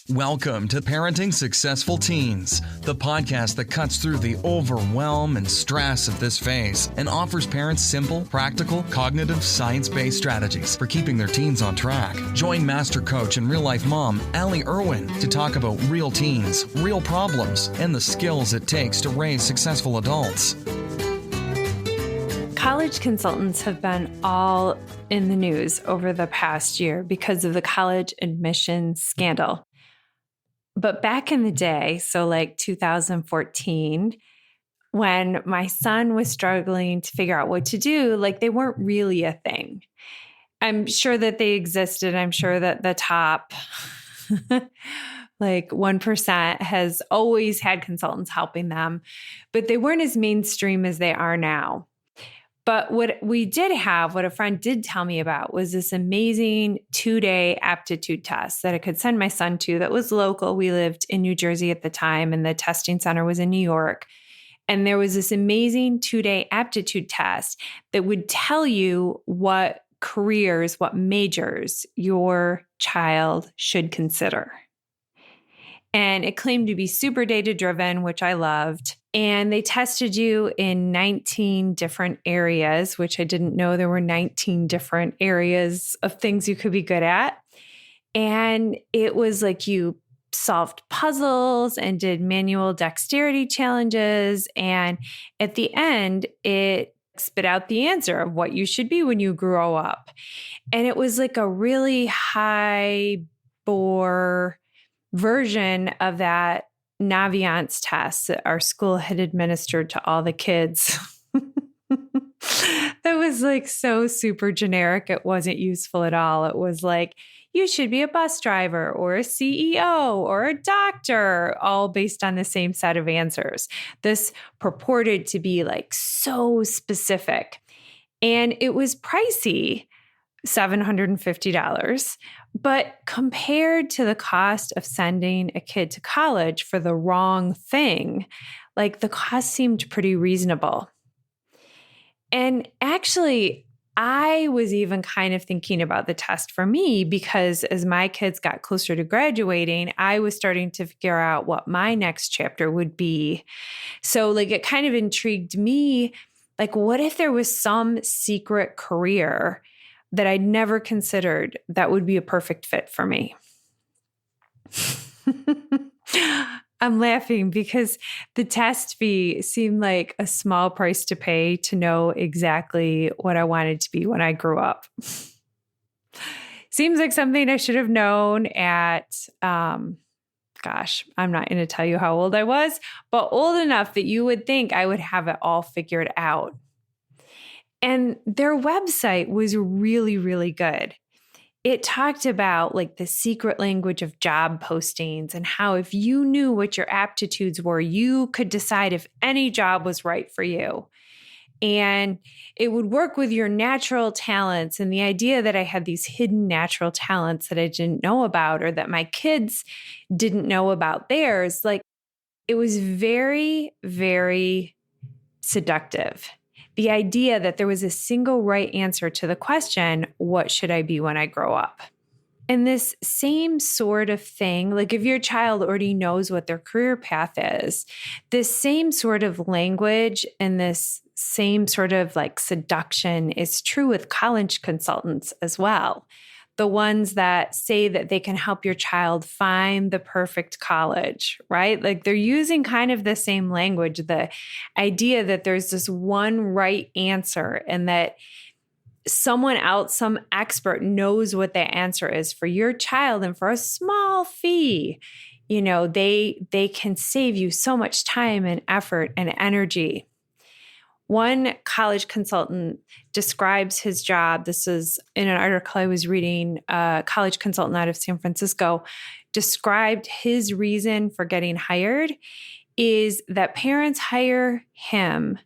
Welcome to Parenting Successful Teens, the podcast that cuts through the overwhelm and stress of this phase and offers parents simple, practical, cognitive, science-based strategies for keeping their teens on track. Join Master Coach and real-life mom, Allie Irwin, to talk about real teens, real problems, and the skills it takes to raise successful adults. College consultants have been all in the news over the past year because of the college admissions scandal. But back in the day, so like 2014, when my son was struggling to figure out what to do, like they weren't really a thing. I'm sure that they existed. I'm sure that the top like 1% has always had consultants helping them, but they weren't as mainstream as they are now. But what we did have, what a friend did tell me about, was this amazing 2-day aptitude test that I could send my son to that was local. We lived in New Jersey at the time, and the testing center was in New York. And there was this amazing 2-day aptitude test that would tell you what careers, what majors your child should consider. And it claimed to be super data-driven, which I loved. And they tested you in 19 different areas, which I didn't know there were 19 different areas of things you could be good at. And it was like you solved puzzles and did manual dexterity challenges. And at the end, it spit out the answer of what you should be when you grow up. And it was like a really high bore version of that Naviance test that our school had administered to all the kids. That was like so super generic. It wasn't useful at all. It was like, you should be a bus driver or a CEO or a doctor, all based on the same set of answers. This purported to be like so specific. And it was pricey, $750. But compared to the cost of sending a kid to college for the wrong thing, like the cost seemed pretty reasonable. And actually, I was even kind of thinking about the test for me because as my kids got closer to graduating, I was starting to figure out what my next chapter would be. So like it kind of intrigued me, like what if there was some secret career that I'd never considered that would be a perfect fit for me? I'm laughing because the test fee seemed like a small price to pay to know exactly what I wanted to be when I grew up. Seems like something I should have known at, I'm not going to tell you how old I was, but old enough that you would think I would have it all figured out. And their website was really, really good. It talked about like the secret language of job postings and how if you knew what your aptitudes were, you could decide if any job was right for you. And it would work with your natural talents. And the idea that I had these hidden natural talents that I didn't know about or that my kids didn't know about theirs, like it was very, very seductive. The idea that there was a single right answer to the question, what should I be when I grow up? And this same sort of thing, like if your child already knows what their career path is, this same sort of language and this same sort of like seduction is true with college consultants as well. The ones that say that they can help your child find the perfect college, right? Like they're using kind of the same language, the idea that there's this one right answer and that someone else, some expert knows what the answer is for your child. And for a small fee, you know, they can save you so much time and effort and energy. One college consultant describes his job. This is in an article I was reading. A college consultant out of San Francisco described his reason for getting hired is that parents hire him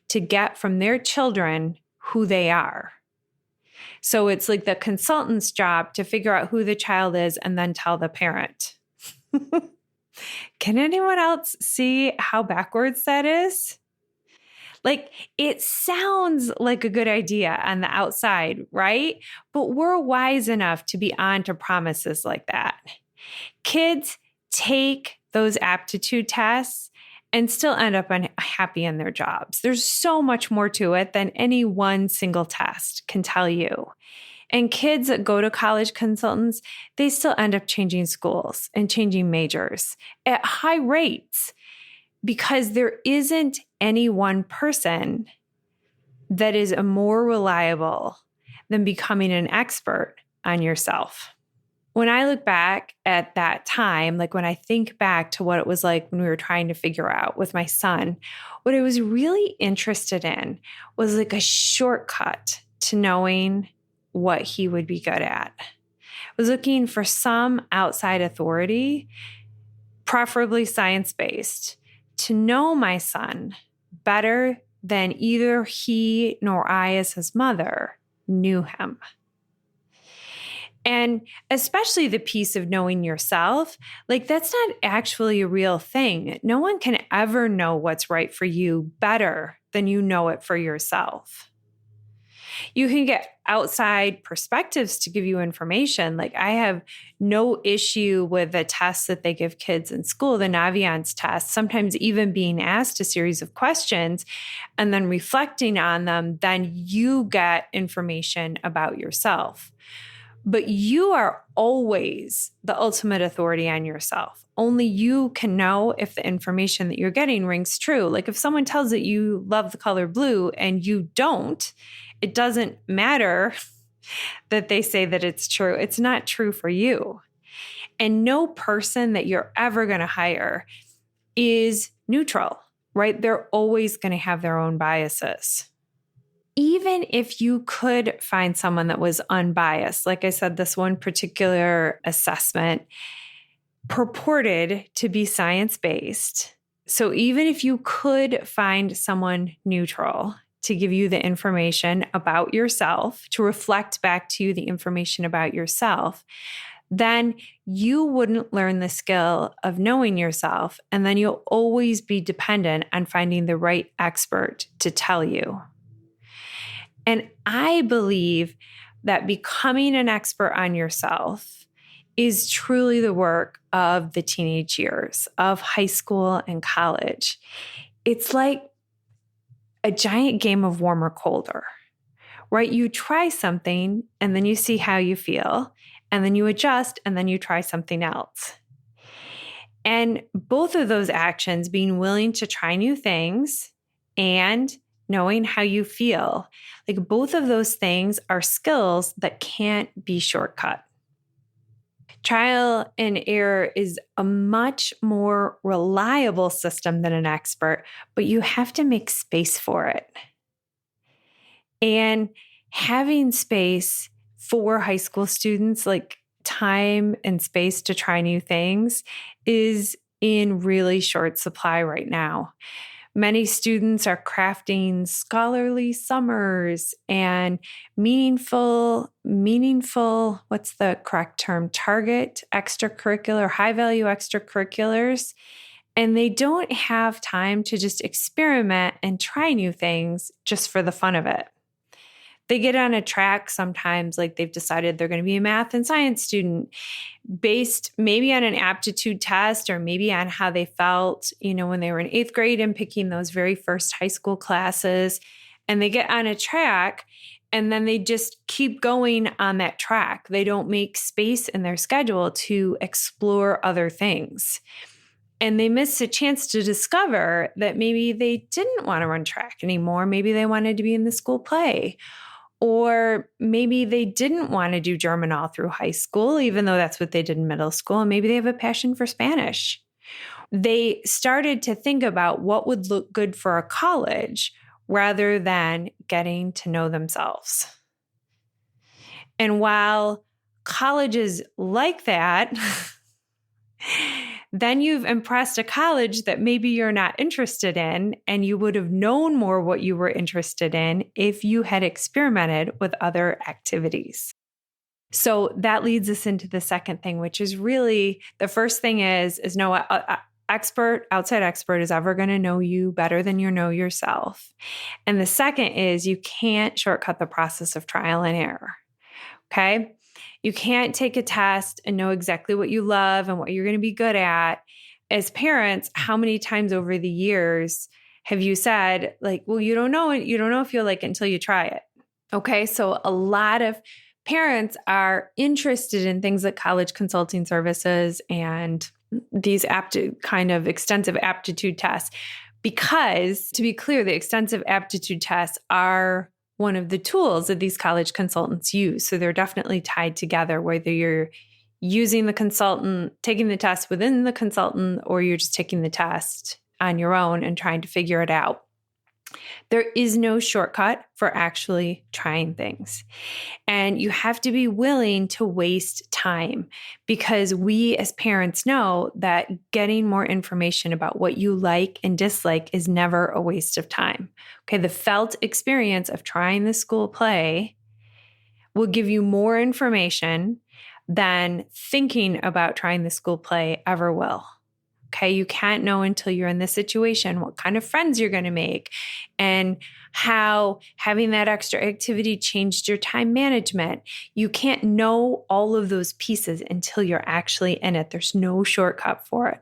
to get from their children who they are. So it's like the consultant's job to figure out who the child is and then tell the parent. Can anyone else see how backwards that is? Like, it sounds like a good idea on the outside, right? But we're wise enough to be on to promises like that. Kids take those aptitude tests and still end up unhappy in their jobs. There's so much more to it than any one single test can tell you. And kids that go to college consultants, they still end up changing schools and changing majors at high rates because there isn't any one person that is more reliable than becoming an expert on yourself. When I look back at that time, like when I think back to what it was like when we were trying to figure out with my son, what I was really interested in was like a shortcut to knowing what he would be good at. I was looking for some outside authority, preferably science-based, to know my son better than either he nor I as his mother knew him. And especially the piece of knowing yourself, like that's not actually a real thing. No one can ever know what's right for you better than you know it for yourself. You can get outside perspectives to give you information. Like I have no issue with the tests that they give kids in school, the Naviance test, sometimes even being asked a series of questions and then reflecting on them, then you get information about yourself. But you are always the ultimate authority on yourself. Only you can know if the information that you're getting rings true. Like if someone tells that you love the color blue and you don't, it doesn't matter that they say that it's true. It's not true for you. And no person that you're ever going to hire is neutral, right? They're always going to have their own biases. Even if you could find someone that was unbiased, like I said, this one particular assessment purported to be science-based. So even if you could find someone neutral to give you the information about yourself, to reflect back to you the information about yourself, then you wouldn't learn the skill of knowing yourself, and then you'll always be dependent on finding the right expert to tell you. And I believe that becoming an expert on yourself is truly the work of the teenage years, of high school and college. It's like a giant game of warm or colder, right? You try something and then you see how you feel, and then you adjust and then you try something else. And both of those actions, being willing to try new things and knowing how you feel, like both of those things are skills that can't be shortcut. Trial and error is a much more reliable system than an expert, but you have to make space for it. And having space for high school students, like time and space to try new things, is in really short supply right now. Many students are crafting scholarly summers and meaningful, what's the correct term? Target extracurricular, high value extracurriculars. And they don't have time to just experiment and try new things just for the fun of it. They get on a track sometimes, like they've decided they're going to be a math and science student based maybe on an aptitude test or maybe on how they felt, when they were in 8th grade and picking those very first high school classes. And they get on a track and then they just keep going on that track. They don't make space in their schedule to explore other things. And they miss a chance to discover that maybe they didn't want to run track anymore. Maybe they wanted to be in the school play. Or maybe they didn't want to do German all through high school, even though that's what they did in middle school. And maybe they have a passion for Spanish. They started to think about what would look good for a college rather than getting to know themselves. And while college is like that, then you've impressed a college that maybe you're not interested in, and you would have known more what you were interested in if you had experimented with other activities. So that leads us into the second thing, which is really the first thing is no outside expert is ever going to know you better than you know yourself. And the second is you can't shortcut the process of trial and error. Okay? You can't take a test and know exactly what you love and what you're going to be good at. As parents, how many times over the years have you said, like, well, you don't know if you'll like it until you try it? Okay. So a lot of parents are interested in things like college consulting services and these kind of extensive aptitude tests, because to be clear, the extensive aptitude tests are one of the tools that these college consultants use. So they're definitely tied together, whether you're using the consultant, taking the test within the consultant, or you're just taking the test on your own and trying to figure it out. There is no shortcut for actually trying things. And you have to be willing to waste time, because we as parents know that getting more information about what you like and dislike is never a waste of time. Okay, the felt experience of trying the school play will give you more information than thinking about trying the school play ever will. Okay, you can't know until you're in this situation what kind of friends you're going to make and how having that extra activity changed your time management. You can't know all of those pieces until you're actually in it. There's no shortcut for it.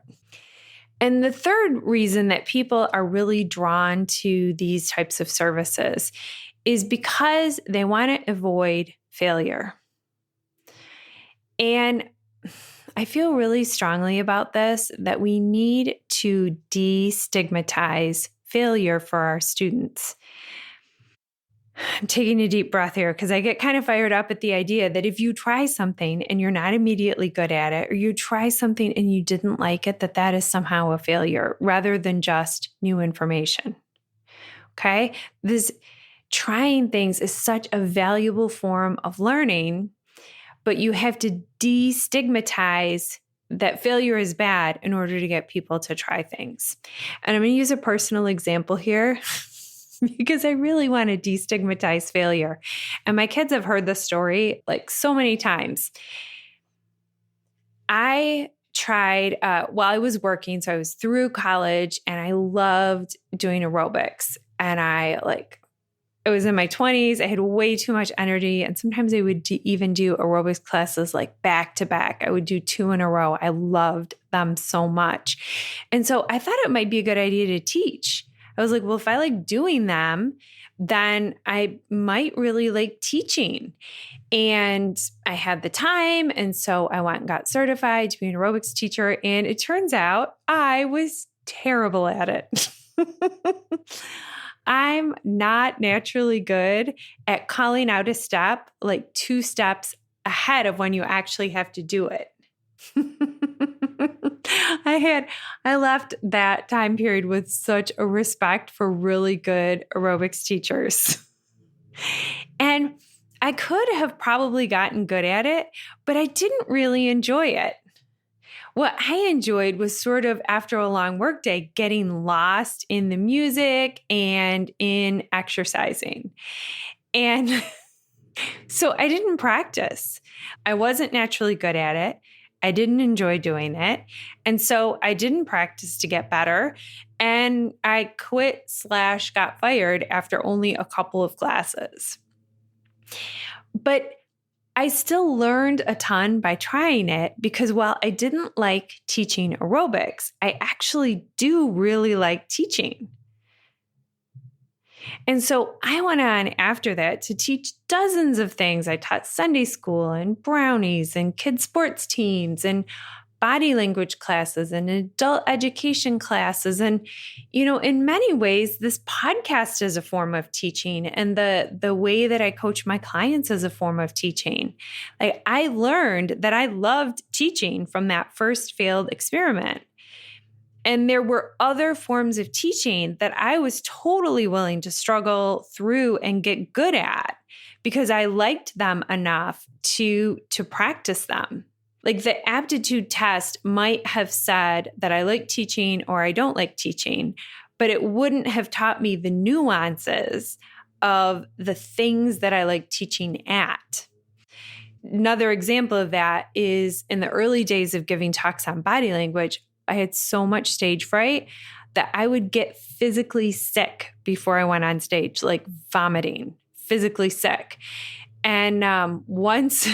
And the third reason that people are really drawn to these types of services is because they want to avoid failure. And I feel really strongly about this, that we need to destigmatize failure for our students. I'm taking a deep breath here because I get kind of fired up at the idea that if you try something and you're not immediately good at it, or you try something and you didn't like it, that is somehow a failure rather than just new information. Okay? This trying things is such a valuable form of learning, but you have to destigmatize that failure is bad in order to get people to try things. And I'm going to use a personal example here because I really want to destigmatize failure. And my kids have heard this story like so many times. I tried while I was working. So I was through college and I loved doing aerobics. And I was in my 20s. I had way too much energy. And sometimes I would even do aerobics classes like back to back. I would do 2 in a row. I loved them so much. And so I thought it might be a good idea to teach. I was like, well, if I like doing them, then I might really like teaching. And I had the time. And so I went and got certified to be an aerobics teacher. And it turns out I was terrible at it. I'm not naturally good at calling out a step like 2 steps ahead of when you actually have to do it. I left that time period with such a respect for really good aerobics teachers. And I could have probably gotten good at it, but I didn't really enjoy it. What I enjoyed was sort of after a long workday, getting lost in the music and in exercising. And so I didn't practice. I wasn't naturally good at it. I didn't enjoy doing it. And so I didn't practice to get better. And I quit / got fired after only a couple of classes. But I still learned a ton by trying it, because while I didn't like teaching aerobics, I actually do really like teaching. And so I went on after that to teach dozens of things. I taught Sunday school and brownies and kids sports teams and body language classes and adult education classes. And, in many ways, this podcast is a form of teaching, and the way that I coach my clients is a form of teaching. Like, I learned that I loved teaching from that first failed experiment. And there were other forms of teaching that I was totally willing to struggle through and get good at because I liked them enough to practice them. Like, the aptitude test might have said that I like teaching or I don't like teaching, but it wouldn't have taught me the nuances of the things that I like teaching at. Another example of that is in the early days of giving talks on body language, I had so much stage fright that I would get physically sick before I went on stage, like vomiting, physically sick. And once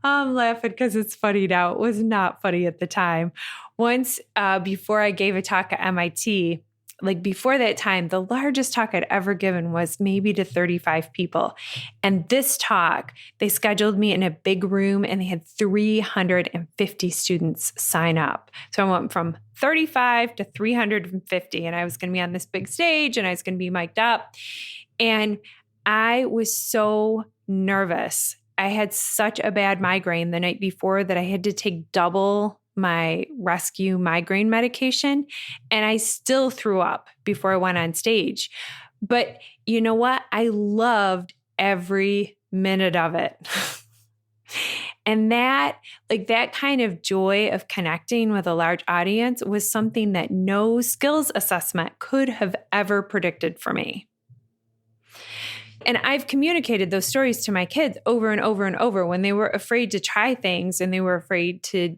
I'm laughing because it's funny now. It was not funny at the time. Once, before I gave a talk at MIT, like before that time, the largest talk I'd ever given was maybe to 35 people. And this talk, they scheduled me in a big room and they had 350 students sign up. So I went from 35 to 350 and I was going to be on this big stage and I was going to be mic'd up. And I was so nervous. I had such a bad migraine the night before that I had to take double my rescue migraine medication, and I still threw up before I went on stage. But you know what? I loved every minute of it. And that kind of joy of connecting with a large audience was something that no skills assessment could have ever predicted for me. And I've communicated those stories to my kids over and over and over when they were afraid to try things and they were afraid to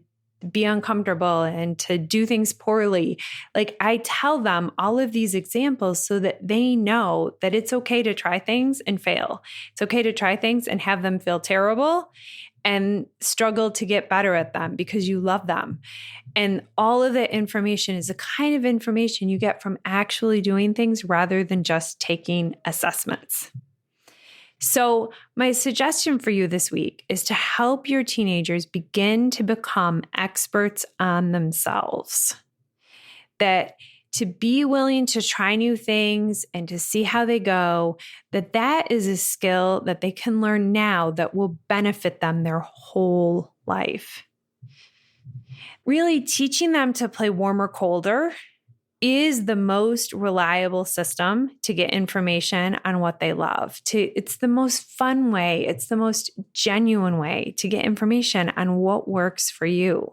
be uncomfortable and to do things poorly. Like I tell them all of these examples so that they know that it's okay to try things and fail. It's okay to try things and have them feel terrible and struggle to get better at them because you love them. And all of that information is the kind of information you get from actually doing things rather than just taking assessments. So my suggestion for you this week is to help your teenagers begin to become experts on themselves. That to be willing to try new things and to see how they go, that is a skill that they can learn now that will benefit them their whole life. Really teaching them to play warmer, colder is the most reliable system to get information on what they love. It's the most fun way. It's the most genuine way to get information on what works for you.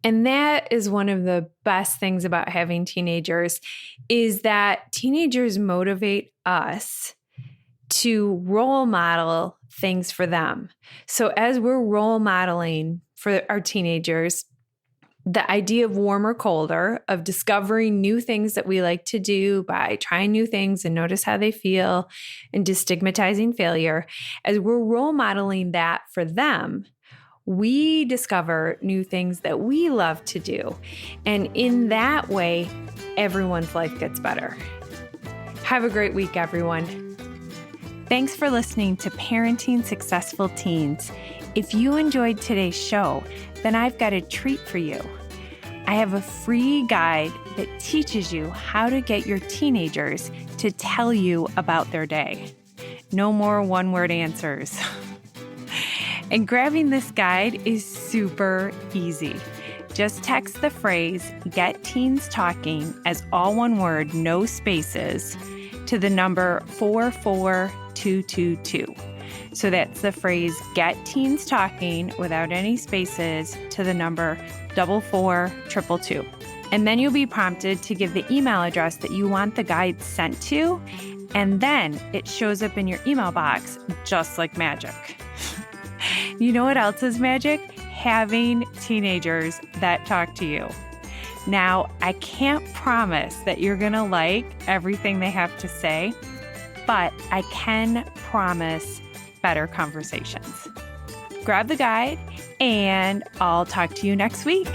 And that is one of the best things about having teenagers is that teenagers motivate us to role model things for them. So as we're role modeling for our teenagers, the idea of warmer, colder, of discovering new things that we like to do by trying new things and notice how they feel and destigmatizing failure, as we're role modeling that for them, we discover new things that we love to do. And in that way, everyone's life gets better. Have a great week, everyone. Thanks for listening to Parenting Successful Teens. If you enjoyed today's show, then I've got a treat for you. I have a free guide that teaches you how to get your teenagers to tell you about their day. No more one-word answers. And grabbing this guide is super easy. Just text the phrase, "Get Teens Talking," as all one word, no spaces, to the number 44222. So that's the phrase, "Get Teens Talking," without any spaces, to the number 44222. And then you'll be prompted to give the email address that you want the guide sent to, and then it shows up in your email box just like magic. You know what else is magic? Having teenagers that talk to you. Now, I can't promise that you're going to like everything they have to say, but I can promise better conversations. Grab the guide, and I'll talk to you next week.